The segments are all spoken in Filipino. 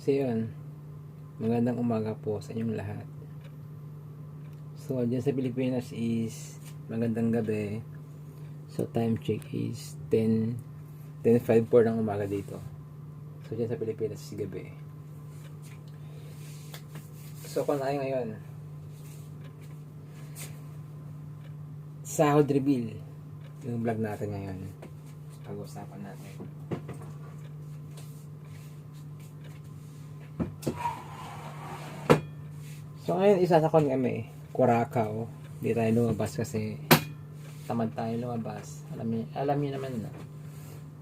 So yun, magandang umaga po sa inyong lahat. So dyan sa Pilipinas is magandang gabi. So time check is 10:54 ng umaga dito. So dyan sa Pilipinas is gabi. So kung tayo ngayon, sahod reveal yung vlog natin ngayon. Pag-usapan natin. So ngayon isasakon kami Curaçao. Hindi tayo lumabas kasi tamad tayo lumabas. Alam niyo naman na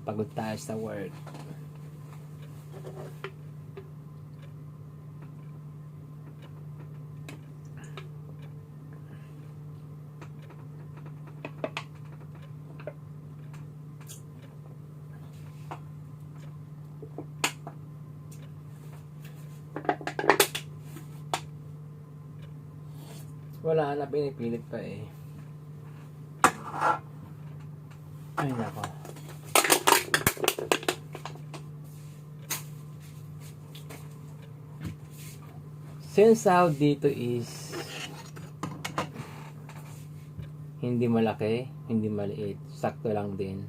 pagod tayo sa work. Wala na, pinipilit pa eh. Ay nako. Since sahod dito is hindi malaki, hindi maliit, sakto lang din.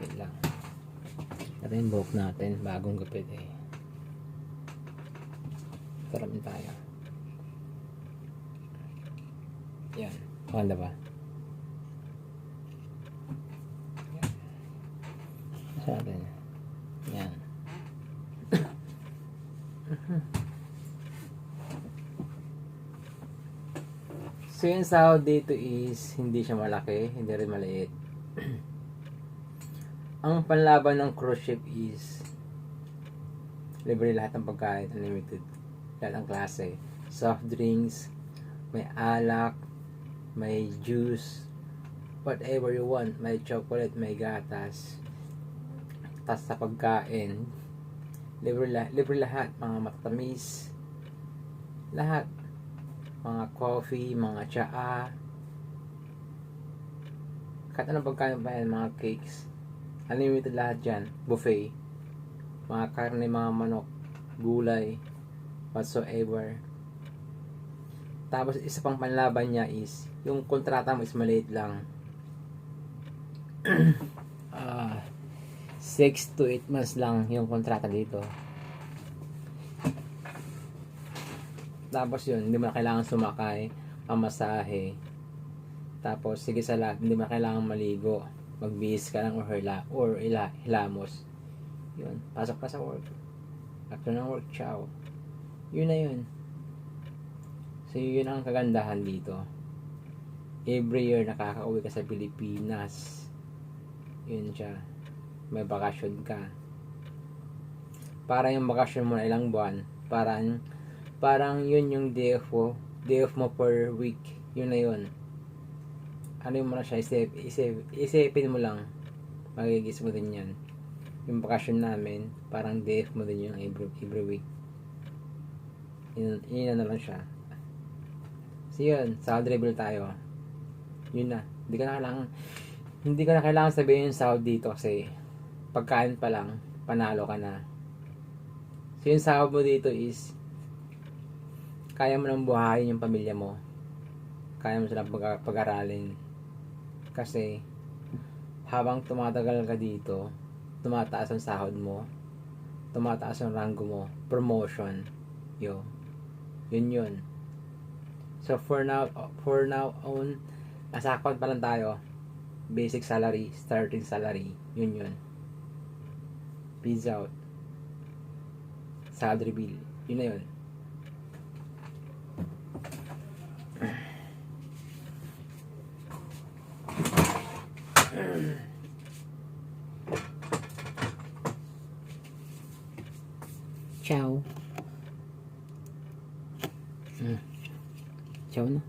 Wait lang. Ito yung buhok natin, bagong gupit eh. Taramin tayo. Yan. Maganda ba? Yan. Sa atin. Yan. So yung sahod dito is hindi siya malaki, hindi rin maliit. Ang panlaban ng cruise ship is libre lahat ng pagkain, unlimited. Lahat ng klase. Soft drinks, may alak, may juice, whatever you want. May chocolate, may gatas. Tas sa pagkain, libre lahat. Mga matamis, lahat. Mga coffee, mga tsaa. Kahit anong pagkain pa yan, mga cakes. Unlimited lahat dyan. Buffet. Mga karne, mga manok, gulay, whatsoever. Tapos isa pang panlaban niya is yung kontrata mo is maliit lang. 6 to 8 months lang yung kontrata dito. Tapos yun, hindi mo na kailangan sumakay, pamasahe. Tapos sige sa lahat, hindi mo na kailangan maligo, magbihis ka lang or hilamos. Yun, pasok ka sa work. After ng work, ciao. Yun na yun. So yun ang kagandahan dito. Every year nakakauwi ka sa Pilipinas. Yun siya. May bakasyon ka. Para yung bakasyon mo na ilang buwan. Parang yun yung day off mo per week. Yun na yun. Ano mo na siya, isipin mo lang. Magigis mo din yan. Yung bakasyon namin, parang day off mo din yun every week. Yun na lang siya. So yun, sahod reveal tayo. Yun na. Hindi ka na kailangan sabihin yung sahod dito kasi pagkain pa lang, panalo ka na. So yung sahod mo dito is kaya mo nang buhayin yung pamilya mo. Kaya mo silang pag-aralin. Kasi habang tumatagal ka dito, tumataas ang sahod mo, tumataas ang rango mo, promotion. Yun. So for now on, nasa account pa lang tayo. Basic salary, starting salary. Yun. Peace out. Salary bill. Yun na yun. Ciao. Ciao na.